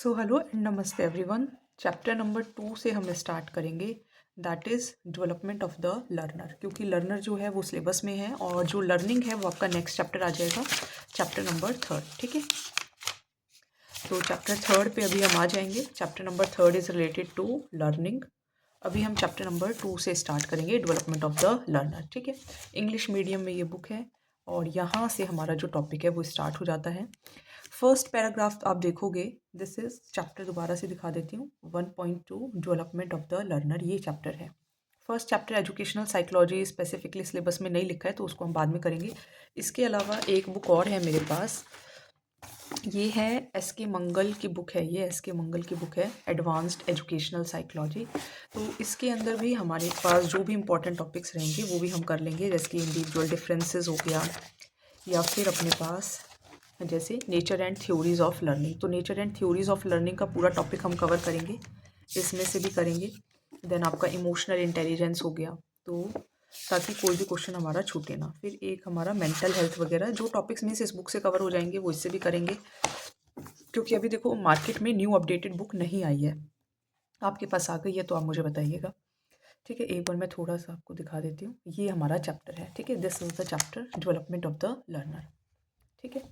So hello and नमस्ते everyone. Chapter number 2 से हम स्टार्ट करेंगे, that is development of the learner. क्योंकि लर्नर जो है वो सिलेबस में है और जो लर्निंग है वो आपका नेक्स्ट चैप्टर आ जाएगा, चैप्टर नंबर 3। ठीक है, तो चैप्टर 3 पे अभी हम आ जाएंगे। Chapter number 3 is related to learning. अभी हम चैप्टर नंबर 2 से स्टार्ट करेंगे, डेवलपमेंट ऑफ द लर्नर। ठीक है, इंग्लिश मीडियम में ये बुक है और यहाँ से हमारा जो टॉपिक है वो स्टार्ट हो जाता है। फर्स्ट पैराग्राफ आप देखोगे, दिस इज चैप्टर, दोबारा से दिखा देती हूँ, 1.2 डेवलपमेंट ऑफ द लर्नर, ये चैप्टर है। First chapter educational psychology specifically syllabus में नहीं लिखा है तो उसको हम बाद में करेंगे। इसके अलावा एक बुक और है मेरे पास, ये है एस के मंगल की बुक है। ये एस के मंगल की बुक है, एडवांस्ड एजुकेशनल साइकोलॉजी। तो इसके अंदर भी हमारे पास जो भी इंपॉर्टेंट टॉपिक्स रहेंगे वो भी हम कर लेंगे, जैसे कि इंडिविजुअल डिफरेंसेस हो गया, या फिर अपने पास जैसे nature and theories of learning. तो nature and theories of learning का पूरा टॉपिक हम कवर करेंगे, इसमें से भी करेंगे। देन आपका इमोशनल इंटेलिजेंस हो गया, तो ताकि कोई भी क्वेश्चन हमारा छूटे ना। फिर एक हमारा मेंटल हेल्थ वगैरह, जो टॉपिक्स में से इस बुक से कवर हो जाएंगे वो इससे भी करेंगे। क्योंकि अभी देखो मार्केट में न्यू अपडेटेड बुक नहीं आई है, आपके पास आ गई है तो आप मुझे बताइएगा। ठीक है, एक बार मैं थोड़ा सा आपको दिखा देती हूँ, ये हमारा चैप्टर है। ठीक है, this is the chapter development of the learner. ठीक है,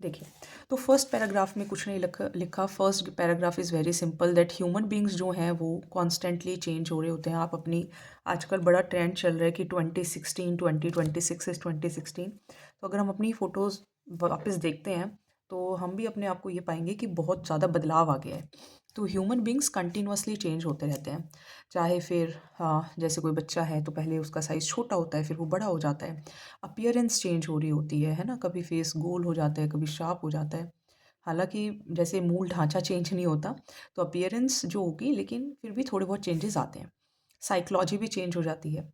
देखिए, तो फर्स्ट पैराग्राफ में कुछ नहीं लिखा। First paragraph is very simple, that human beings जो हैं वो कॉन्स्टेंटली चेंज हो रहे होते हैं। आप अपनी, आजकल बड़ा ट्रेंड चल रहा है कि 2016 2026 इज़ 2016। तो अगर हम अपनी फ़ोटोज़ वापस देखते हैं तो हम भी अपने आप को ये पाएंगे कि बहुत ज़्यादा बदलाव आ गया है। तो ह्यूमन बींग्स कंटिन्यूसली चेंज होते रहते हैं। चाहे फिर हाँ, जैसे कोई बच्चा है तो पहले उसका साइज़ छोटा होता है, फिर वो बड़ा हो जाता है। अपीयरेंस चेंज हो रही होती है ना, कभी फेस गोल हो जाता है, कभी शार्प हो जाता है। हालांकि जैसे मूल ढांचा चेंज नहीं होता, तो अपीयरेंस जो होगी, लेकिन फिर भी थोड़े बहुत चेंजेस आते हैं। साइकोलॉजी भी चेंज हो जाती है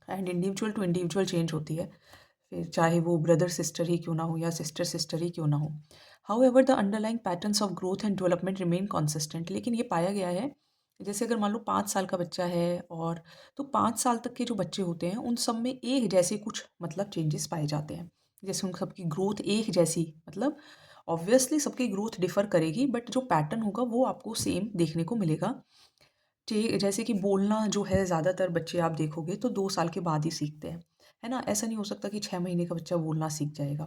and individual to individual change होती है, फिर चाहे वो ब्रदर सिस्टर ही क्यों ना हो या सिस्टर सिस्टर ही क्यों ना हो। How ever the underlying patterns of growth and development remain consistent. लेकिन ये पाया गया है, जैसे अगर मान लो 5 साल का बच्चा है, और तो 5 साल तक के जो बच्चे होते हैं उन सब में एक जैसे कुछ मतलब चेंजेस पाए जाते हैं। जैसे उन सबकी ग्रोथ एक जैसी, मतलब ऑब्वियसली सबकी ग्रोथ डिफर करेगी, बट जो पैटर्न होगा वो आपको सेम देखने को मिलेगा। जैसे कि बोलना जो है, ज़्यादातर बच्चे आप देखोगे तो 2 साल के बाद ही सीखते हैं, है ना। ऐसा नहीं हो सकता कि 6 महीने का बच्चा बोलना सीख जाएगा।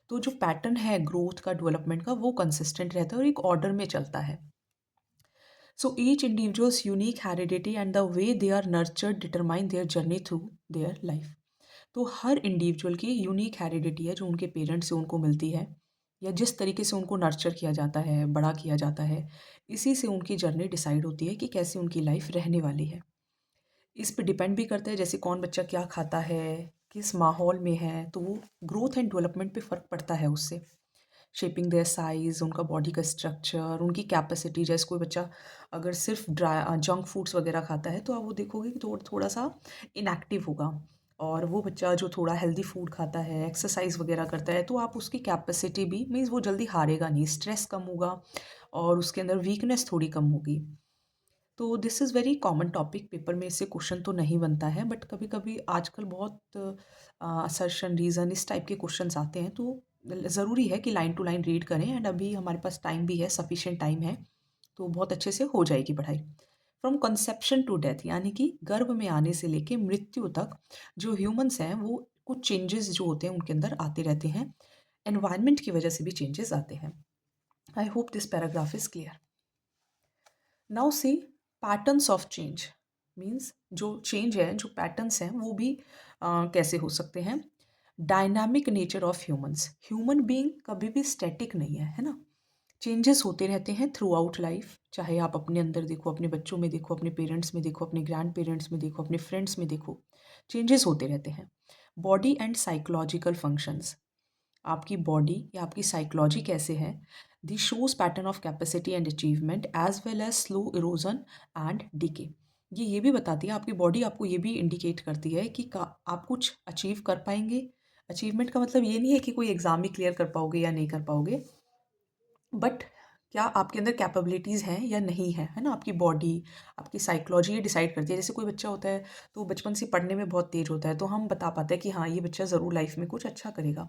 तो जो पैटर्न है ग्रोथ का, डेवलपमेंट का, वो कंसिस्टेंट रहता है और एक ऑर्डर में चलता है। So each individuals unique heredity and the way they are nurtured determine their journey through their life. तो हर इंडिविजुअल की यूनिक हेरिडिटी है जो उनके पेरेंट्स से उनको मिलती है, या जिस तरीके से उनको नर्चर किया जाता है, बड़ा किया जाता है, इसी से उनकी जर्नी डिसाइड होती है कि कैसे उनकी लाइफ रहने वाली है। इस पे डिपेंड भी करता है, जैसे कौन बच्चा क्या खाता है, किस माहौल में है, तो वो ग्रोथ एंड डेवलपमेंट पे फ़र्क पड़ता है उससे। शेपिंग देयर साइज़, उनका बॉडी का स्ट्रक्चर, उनकी कैपेसिटी। जैसे कोई बच्चा अगर सिर्फ जंक फूड्स वगैरह खाता है तो आप वो देखोगे कि थोड़ा सा इनएक्टिव होगा। और वो बच्चा जो थोड़ा हेल्दी फूड खाता है, एक्सरसाइज वगैरह करता है, तो आप उसकी कैपेसिटी भी, मीन्स वो जल्दी हारेगा नहीं, स्ट्रेस कम होगा और उसके अंदर वीकनेस थोड़ी कम होगी। तो this is very common topic, paper में इससे क्वेश्चन तो नहीं बनता है, बट कभी कभी आजकल बहुत असर्शन रीज़न इस टाइप के क्वेश्चंस आते हैं, तो ज़रूरी है कि लाइन टू लाइन रीड करें। एंड अभी हमारे पास टाइम भी है, सफिशिएंट टाइम है, तो बहुत अच्छे से हो जाएगी पढ़ाई। फ्रॉम कंसेप्शन टू डेथ, यानी कि गर्भ में आने से लेके मृत्यु तक जो ह्यूमंस हैं वो कुछ चेंजेस जो होते हैं उनके अंदर आते रहते हैं। एनवायरनमेंट की वजह से भी चेंजेस आते हैं। I hope this paragraph is clear. Now see patterns of change, means जो चेंज है, जो पैटर्न्स हैं वो भी कैसे हो सकते हैं। Dynamic nature of humans, human being कभी भी स्टैटिक नहीं है ना। चेंजेस होते रहते हैं थ्रू आउट लाइफ, चाहे आप अपने अंदर देखो, अपने बच्चों में देखो, अपने पेरेंट्स में देखो, अपने ग्रैंड पेरेंट्स में देखो, अपने फ्रेंड्स में देखो, चेंजेस होते रहते हैं। बॉडी एंड साइकोलॉजिकल फंक्शंस, आपकी बॉडी या आपकी साइकोलॉजी कैसे है, this shows pattern of capacity and achievement as well as slow erosion and decay. ये भी बताती है, आपकी बॉडी आपको ये भी इंडिकेट करती है कि आप कुछ अचीव कर पाएंगे। अचीवमेंट का मतलब ये नहीं है कि कोई एग्ज़ाम ही क्लियर कर पाओगे या नहीं कर पाओगे, बट क्या आपके अंदर कैपेबिलिटीज़ हैं या नहीं हैं, है ना? आपकी बॉडी, आपकी साइकोलॉजी ये डिसाइड करती है। जैसे कोई बच्चा होता है तो बचपन से पढ़ने में बहुत तेज़ होता है, तो हम बता पाते हैं कि हाँ, ये बच्चा ज़रूर लाइफ़ में कुछ अच्छा करेगा।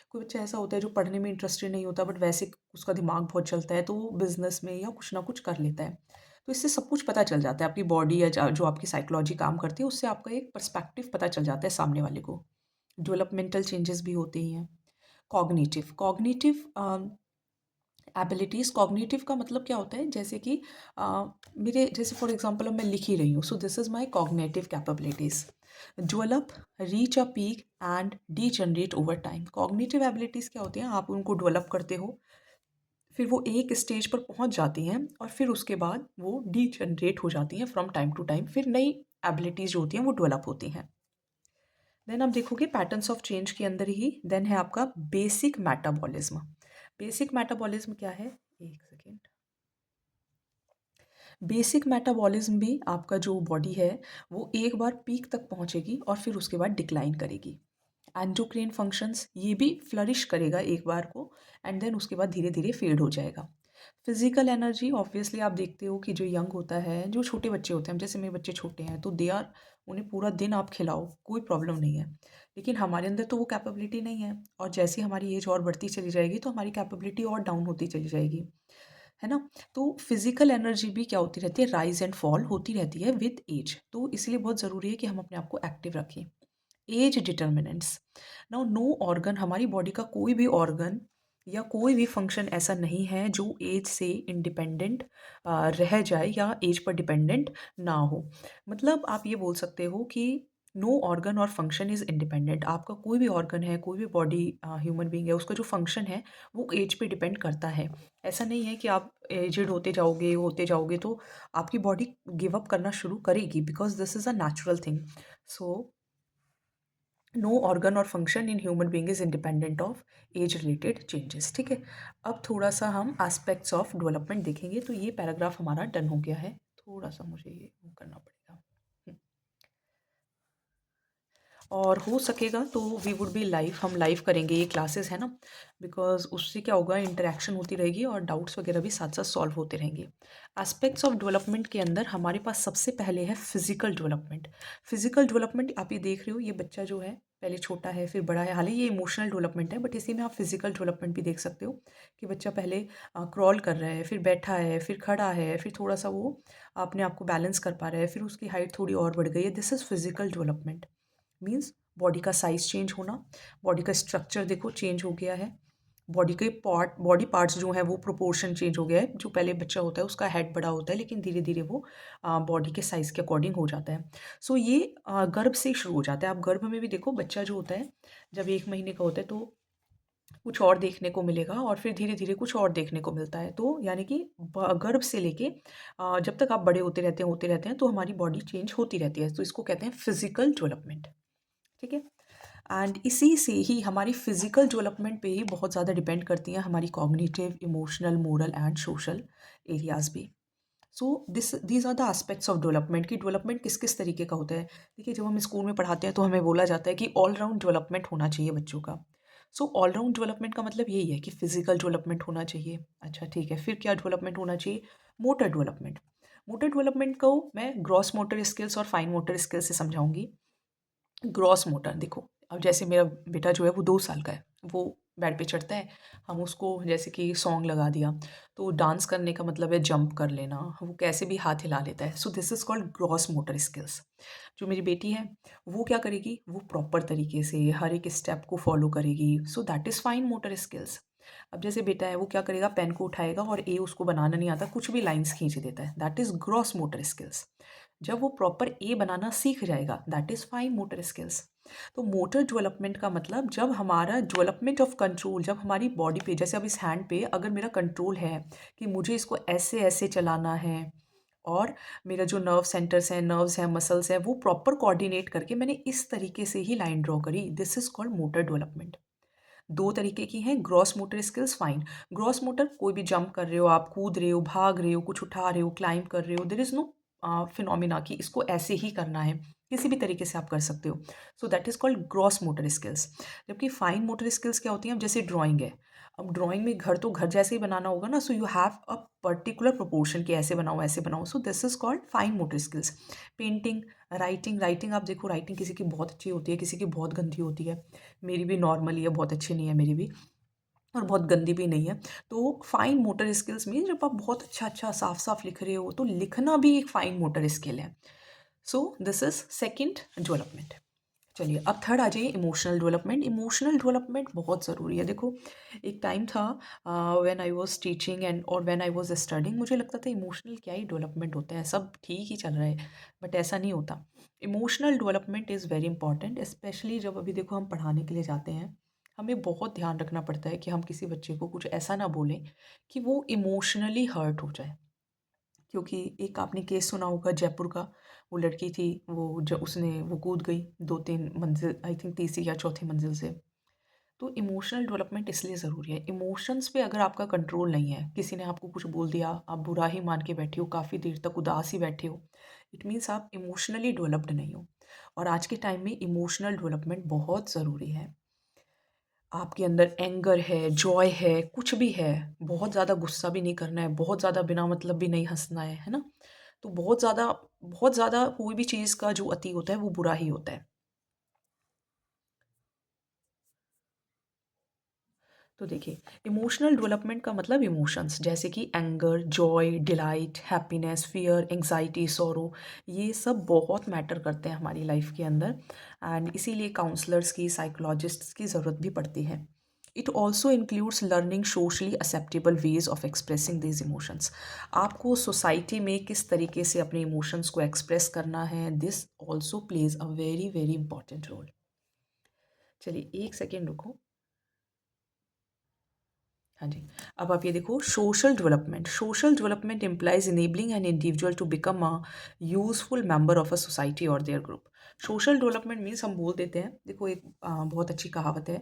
कोई बच्चा ऐसा होता है जो पढ़ने में इंटरेस्टेड नहीं होता बट वैसे उसका दिमाग बहुत चलता है, तो वो बिज़नेस में या कुछ ना कुछ कर लेता है। तो इससे सब कुछ पता चल जाता है, आपकी बॉडी या जो आपकी साइकोलॉजी काम करती है, उससे आपका एक पर्सपेक्टिव पता चल जाता है सामने वाले को। डेवलपमेंटल चेंजेस भी होते ही हैं। कॉग्निटिव कॉग्निटिव एबिलिटीज़ कॉग्निटिव का मतलब क्या होता है जैसे कि मेरे जैसे फॉर एग्जांपल अब मैं लिख ही रही हूँ, so this is my cognitive capabilities develop, reach a peak and degenerate over time. Cognitive abilities क्या होती हैं, आप उनको डेवलप करते हो, फिर वो एक स्टेज पर पहुंच जाती हैं और फिर उसके बाद वो डीजनरेट हो जाती हैं फ्रॉम टाइम टू टाइम, फिर नई एबिलिटीज़ जो होती हैं वो डेवलप होती हैं। देन आप देखोगे पैटर्न्स ऑफ चेंज के अंदर ही देन है आपका बेसिक मेटाबॉलिज्म। बेसिक मेटाबॉलिज्म क्या है, एक सेकेंड। बेसिक मेटाबॉलिज्म भी आपका जो बॉडी है वो एक बार पीक तक पहुंचेगी और फिर उसके बाद डिक्लाइन करेगी। एंडोक्राइन फंक्शंस ये भी फ्लरिश करेगा एक बार को एंड देन उसके बाद धीरे धीरे फेड हो जाएगा। फिजिकल एनर्जी ऑब्वियसली आप देखते हो कि जो यंग होता है, जो छोटे बच्चे होते हैं, जैसे मेरे बच्चे छोटे हैं तो दे आर, उन्हें पूरा दिन आप खिलाओ कोई प्रॉब्लम नहीं है, लेकिन हमारे अंदर तो वो कैपेबिलिटी नहीं है और जैसे हमारी एज और बढ़ती चली जाएगी तो हमारी कैपेबिलिटी और डाउन होती चली जाएगी, है ना? तो फिजिकल एनर्जी भी क्या होती रहती है, राइज एंड फॉल होती रहती है विद एज, तो इसलिए बहुत ज़रूरी है कि हम अपने आप को एक्टिव रखें। As determinants, now no organ, हमारी बॉडी का कोई भी ऑर्गन या कोई भी फंक्शन ऐसा नहीं है जो एज से इंडिपेंडेंट रह जाए या एज पर डिपेंडेंट ना हो। मतलब आप ये बोल सकते हो कि नो ऑर्गन और फंक्शन इज़ इंडिपेंडेंट। आपका कोई भी ऑर्गन है, कोई भी बॉडी ह्यूमन बीइंग है, उसका जो फंक्शन है वो एज पे डिपेंड करता है। ऐसा नहीं है कि आप एजेड होते जाओगे तो आपकी बॉडी गिव अप करना शुरू करेगी, because this is a natural thing. So no organ और function in human being is independent of age related changes. ठीक है, अब थोड़ा सा हम एस्पेक्ट्स ऑफ डेवलपमेंट देखेंगे, तो ये पैराग्राफ हमारा डन हो गया है। थोड़ा सा मुझे ये वो करना पड़ेगा। और हो सकेगा तो वी वुड बी लाइव, हम लाइव करेंगे ये क्लासेस, है ना? बिकॉज उससे क्या होगा, इंटरेक्शन होती रहेगी और डाउट्स वगैरह भी साथ साथ सॉल्व होते रहेंगे। एस्पेक्ट्स ऑफ डेवलपमेंट के अंदर हमारे पास सबसे पहले है फिजिकल डेवलपमेंट। फिजिकल डेवलपमेंट आप ये देख रहे हो, ये बच्चा जो है पहले छोटा है फिर बड़ा है, हालांकि ये इमोशनल डेवलपमेंट है बट इसी में आप फिजिकल डेवलपमेंट भी देख सकते हो कि बच्चा पहले क्रॉल कर रहा है, फिर बैठा है, फिर खड़ा है, फिर थोड़ा सा वो अपने आप को बैलेंस कर पा रहा है, फिर उसकी हाइट थोड़ी और बढ़ गई है। This is physical development, means body का साइज़ चेंज होना, बॉडी का स्ट्रक्चर देखो चेंज हो गया है, बॉडी पार्ट्स जो हैं वो प्रोपोर्शन चेंज हो गया है। जो पहले बच्चा होता है उसका हेड बड़ा होता है लेकिन धीरे धीरे वो बॉडी के साइज़ के अकॉर्डिंग हो जाता है। सो ये गर्भ से शुरू हो जाता है। आप गर्भ में भी देखो, बच्चा जो होता है जब 1 महीने का होता है तो कुछ और देखने को मिलेगा और फिर धीरे धीरे कुछ और देखने को मिलता है। तो यानी कि गर्भ से लेके जब तक आप बड़े होते रहते हैं तो हमारी बॉडी चेंज होती रहती है, तो इसको कहते हैं फिजिकल डेवलपमेंट। ठीक है, एंड इसी से ही हमारी फिजिकल डेवलपमेंट पे ही बहुत ज़्यादा डिपेंड करती हैं हमारी cognitive, emotional, moral and social areas भी। So these are the aspects of development, कि डेवलपमेंट किस किस तरीके का होता है। देखिए, जब हम स्कूल में पढ़ाते हैं तो हमें बोला जाता है कि ऑल राउंड डेवलपमेंट होना चाहिए बच्चों का। सो ऑल राउंड डेवलपमेंट का मतलब यही है कि फिजिकल डेवलपमेंट होना चाहिए। अच्छा ठीक है, फिर क्या डेवलपमेंट होना चाहिए, मोटर डेवलपमेंट। मोटर डेवलपमेंट को मैं ग्रॉस मोटर स्किल्स और फाइन मोटर स्किल्स से समझाऊंगी। ग्रॉस मोटर देखो, अब जैसे मेरा बेटा जो है वो 2 साल का है, वो बेड पे चढ़ता है, हम उसको जैसे कि सॉन्ग लगा दिया, तो डांस करने का मतलब है जंप कर लेना, वो कैसे भी हाथ हिला लेता है। So this is called gross motor skills. जो मेरी बेटी है वो क्या करेगी, वो प्रॉपर तरीके से हर एक स्टेप को फॉलो करेगी, so that is fine motor skills. अब जैसे बेटा है वो क्या करेगा, पेन को उठाएगा और ए उसको बनाना नहीं आता, कुछ भी लाइंस खींच देता है, that is gross motor skills. जब वो प्रॉपर ए बनाना सीख जाएगा, that is fine motor skills. तो मोटर डेवलपमेंट का मतलब जब हमारा डेवलपमेंट ऑफ कंट्रोल, जब हमारी बॉडी पे, जैसे अब इस हैंड पे अगर मेरा कंट्रोल है कि मुझे इसको ऐसे ऐसे चलाना है और मेरा जो नर्व्स हैं, मसल्स हैं, वो प्रॉपर कोऑर्डिनेट करके मैंने इस तरीके से ही लाइन ड्रॉ करी, this is called motor development. 2 तरीके की हैं, gross motor skills, fine. Gross motor कोई भी जंप कर रहे हो, आप कूद रहे हो, भाग रहे हो, कुछ उठा रहे हो, क्लाइंब कर रहे हो, देर इज़ नो फिनोमिना कि इसको ऐसे ही करना है, किसी भी तरीके से आप कर सकते हो। So that is called gross motor skills. जबकि फाइन मोटर स्किल्स क्या होती हैं, अब जैसे ड्राइंग है, अब ड्राइंग में घर तो घर जैसे ही बनाना होगा ना, so you have a particular proportion कि ऐसे बनाओ ऐसे बनाओ, so this is called fine motor skills. Painting, writing आप देखो, राइटिंग किसी की बहुत अच्छी होती है, किसी की बहुत गंदी होती है। मेरी भी नॉर्मली है, बहुत अच्छी नहीं है मेरी भी, और बहुत गंदी भी नहीं है। तो फाइन मोटर स्किल्स में जब आप बहुत अच्छा अच्छा साफ साफ लिख रहे हो, तो लिखना भी एक फाइन मोटर स्किल है। So this is second development. चलिए अब थर्ड आ जाइए, इमोशनल डेवलपमेंट। इमोशनल डेवलपमेंट बहुत ज़रूरी है। देखो एक टाइम था when I was teaching and और व्हेन आई वाज स्टडिंग, मुझे लगता था इमोशनल क्या ही डेवलपमेंट होता है, सब ठीक ही चल रहा है, बट ऐसा नहीं होता। Emotional development is very important, specially जब अभी देखो हम पढ़ाने के लिए जाते हैं, हमें बहुत ध्यान रखना पड़ता है कि हम किसी बच्चे को कुछ ऐसा ना बोलें कि वो इमोशनली हर्ट हो जाए। क्योंकि एक आपने केस सुना होगा जयपुर का, वो लड़की थी, वो जो उसने वो कूद गई 2-3 मंजिल, आई थिंक तीसरी या चौथी मंजिल से। तो इमोशनल डेवलपमेंट इसलिए ज़रूरी है। इमोशंस पे अगर आपका कंट्रोल नहीं है, किसी ने आपको कुछ बोल दिया, आप बुरा ही मान के बैठे हो, काफ़ी देर तक उदास ही बैठे हो, इट मीन्स आप इमोशनली डेवलप्ड नहीं हो। और आज के टाइम में इमोशनल डेवलपमेंट बहुत ज़रूरी है। आपके अंदर एंगर है, जॉय है, कुछ भी है, बहुत ज़्यादा गुस्सा भी नहीं करना है, बहुत ज़्यादा बिना मतलब भी नहीं हँसना है ना? तो बहुत ज़्यादा कोई भी चीज़ का जो अति होता है वो बुरा ही होता है। तो देखिए, इमोशनल डेवलपमेंट का मतलब इमोशंस जैसे कि anger, Joy, delight, happiness, fear, anxiety, sorrow, ये सब बहुत मैटर करते हैं हमारी लाइफ के अंदर, एंड इसीलिए काउंसलर्स की, साइकोलॉजिस्ट्स की ज़रूरत भी पड़ती है। It also includes learning socially acceptable ways of expressing these emotions. आपको सोसाइटी में किस तरीके से अपने इमोशंस को एक्सप्रेस करना है, this also plays a very very important role. चलिए एक सेकेंड रुको। हाँ जी, अब आप ये देखो, social development implies enabling an individual to become a useful member of a society और their group. Social development means हम बोल देते हैं, देखो एक बहुत अच्छी कहावत है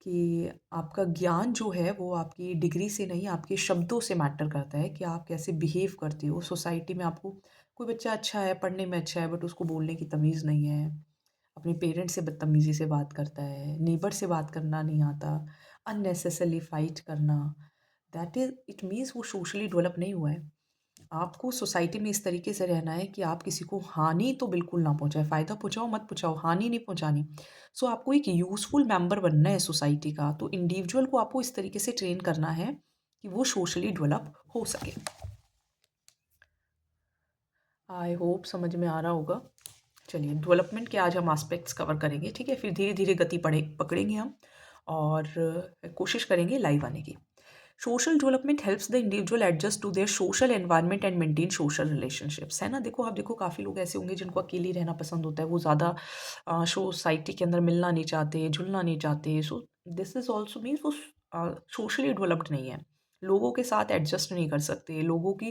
कि आपका ज्ञान जो है वो आपकी डिग्री से नहीं, आपके शब्दों से मैटर करता है कि आप कैसे बिहेव करते हो सोसाइटी में। आपको कोई बच्चा अच्छा है, पढ़ने में अच्छा है, बट उसको बोलने की तमीज़ नहीं है, अपने पेरेंट्स से बदतमीज़ी से बात करता है, नेबर से बात करना नहीं आता, अननेसेसरली फाइट करना, दैट इज़ इट मीन्स वो सोशली डेवलप नहीं हुआ है। आपको सोसाइटी में इस तरीके से रहना है कि आप किसी को हानि तो बिल्कुल ना पहुँचाएँ, फ़ायदा पहुँचाओ मत पहुँचाओ, हानि नहीं पहुँचानी। सो आपको एक यूज़फुल मेंबर बनना है सोसाइटी का, तो इंडिविजुअल को आपको इस तरीके से ट्रेन करना है कि वो सोशली डेवलप हो सके। आई होप समझ में आ रहा होगा। चलिए डेवलपमेंट के आज हम एस्पेक्ट्स कवर करेंगे, ठीक है? फिर धीरे-धीरे गति पकड़ेंगे हम, और कोशिश करेंगे लाइव आने की। Social development helps the individual adjust to their social environment and maintain social relationships, है ना? देखो आप देखो, काफ़ी लोग ऐसे होंगे जिनको अकेले ही रहना पसंद होता है, वो ज़्यादा सोसाइटी के अंदर मिलना नहीं चाहते, जुलना नहीं चाहते। So this is also means वो सोशली डेवलप्ड नहीं है। लोगों के साथ एडजस्ट नहीं कर सकते, लोगों की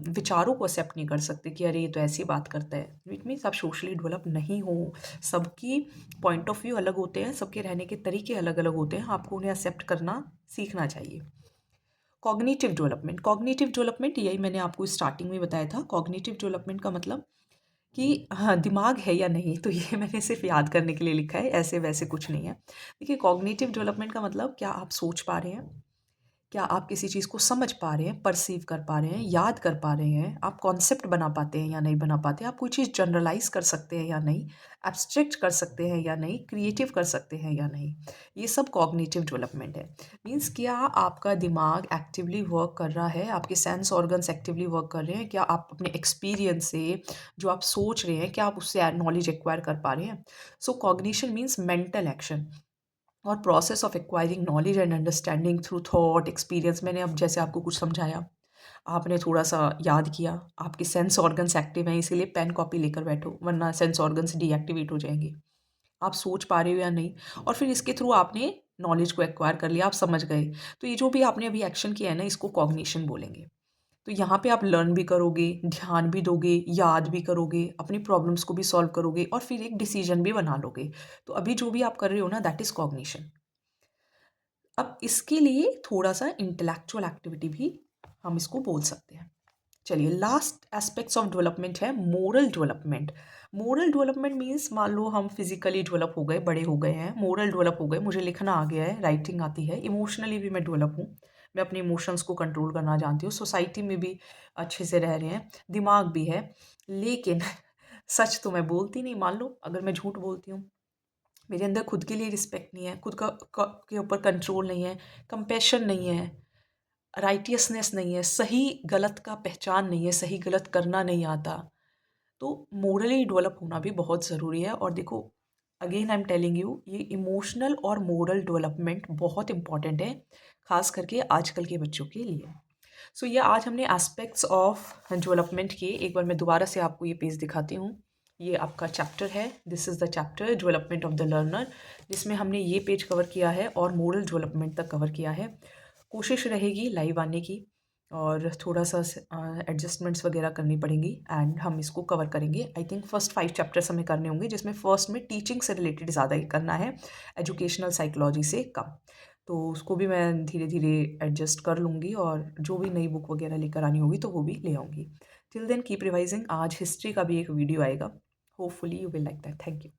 विचारों को एक्सेप्ट नहीं कर सकते कि अरे ये तो ऐसी बात करता है। इट मीन्स आप सोशली डेवलप नहीं हो। सबकी पॉइंट ऑफ व्यू अलग होते हैं, सबके रहने के तरीके अलग-अलग होते हैं, आपको उन्हें एक्सेप्ट करना सीखना चाहिए। कॉग्निटिव डेवलपमेंट यही मैंने आपको स्टार्टिंग में बताया था। कॉग्निटिव डेवलपमेंट का मतलब कि हाँ, दिमाग है या नहीं, तो ये मैंने सिर्फ़ याद करने के लिए लिखा है, ऐसे-वैसे कुछ नहीं है। देखिए कॉग्निटिव डेवलपमेंट का मतलब क्या आप सोच पा रहे हैं? क्या आप किसी चीज़ को समझ पा रहे हैं, पर्सीव कर पा रहे हैं, याद कर पा रहे हैं, आप कॉन्सेप्ट बना पाते हैं या नहीं बना पाते, आप कोई चीज़ जनरलाइज़ कर सकते हैं या नहीं, एब्स्ट्रैक्ट कर सकते हैं या नहीं, क्रिएटिव कर सकते हैं या नहीं। ये सब कॉग्निटिव डेवलपमेंट है। मीन्स क्या आपका दिमाग एक्टिवली वर्क कर रहा है, आपके सेंस ऑर्गन्स एक्टिवली वर्क कर रहे हैं, क्या आप अपने एक्सपीरियंस से जो आप सोच रहे हैं, क्या आप उससे नॉलेज एक्वायर कर पा रहे हैं? सो कॉग्निशन मीन्स मेंटल एक्शन और process of acquiring knowledge and understanding through thought experience. मैंने अब जैसे आपको कुछ समझाया, आपने थोड़ा सा याद किया, आपके सेंस ऑर्गन्स एक्टिव हैं, इसीलिए पेन कॉपी लेकर बैठो, वरना सेंस ऑर्गन्स डीएक्टिवेट हो जाएंगे। आप सोच पा रहे हो या नहीं, और फिर इसके थ्रू आपने नॉलेज को एक्वायर कर लिया, आप समझ गए। तो ये जो भी आपने अभी एक्शन किया है ना, इसको कॉग्निशन बोलेंगे। तो यहाँ पे आप लर्न भी करोगे, ध्यान भी दोगे, याद भी करोगे, अपनी प्रॉब्लम्स को भी सॉल्व करोगे, और फिर एक डिसीजन भी बना लोगे। तो अभी जो भी आप कर रहे हो ना, दैट इज़ कॉग्निशन। अब इसके लिए थोड़ा-सा इंटेलेक्चुअल एक्टिविटी भी हम इसको बोल सकते हैं। चलिए, लास्ट एस्पेक्ट्स ऑफ डेवलपमेंट है moral development. Moral development means मान लो हम फिजिकली डेवलप हो गए, बड़े हो गए हैं, मोरल डेवलप हो गए, मुझे लिखना आ गया है, राइटिंग आती है, इमोशनली भी मैं डेवलप हूँ, मैं अपने इमोशंस को कंट्रोल करना जानती हूँ, सोसाइटी में भी अच्छे से रह रहे हैं, दिमाग भी है। लेकिन सच तो मैं बोलती नहीं। मान लो अगर मैं झूठ बोलती हूँ, मेरे अंदर खुद के लिए रिस्पेक्ट नहीं है, खुद के ऊपर कंट्रोल नहीं है, कंपैशन नहीं है, राइटियसनेस नहीं है, सही गलत का पहचान नहीं है, सही गलत करना नहीं आता, तो मोरली डेवलप होना भी बहुत ज़रूरी है। और देखो, again I am telling you, ये इमोशनल और मोरल डेवलपमेंट बहुत इंपॉर्टेंट है, खास करके आजकल के बच्चों के लिए। सो ये आज हमने एस्पेक्ट्स ऑफ डेवलपमेंट किए। एक बार मैं दोबारा से आपको ये पेज दिखाती हूँ। ये आपका चैप्टर है, this is the chapter development of the learner, जिसमें हमने ये पेज कवर किया है और मोरल डेवलपमेंट तक कवर किया है। कोशिश रहेगी लाइव आने की, और थोड़ा सा एडजस्टमेंट्स वगैरह करनी पड़ेंगी, एंड हम इसको कवर करेंगे। आई थिंक फर्स्ट 5 चैप्टर्स हमें करने होंगे, जिसमें फर्स्ट में टीचिंग से रिलेटेड ज़्यादा ही करना है, एजुकेशनल साइकोलॉजी से कम। तो उसको भी मैं धीरे धीरे एडजस्ट कर लूँगी, और जो भी नई बुक वगैरह लेकर आनी होगी तो वो भी ले आऊँगी। Till then keep revising. आज हिस्ट्री का भी एक वीडियो आएगा, hopefully you will like that. Thank you.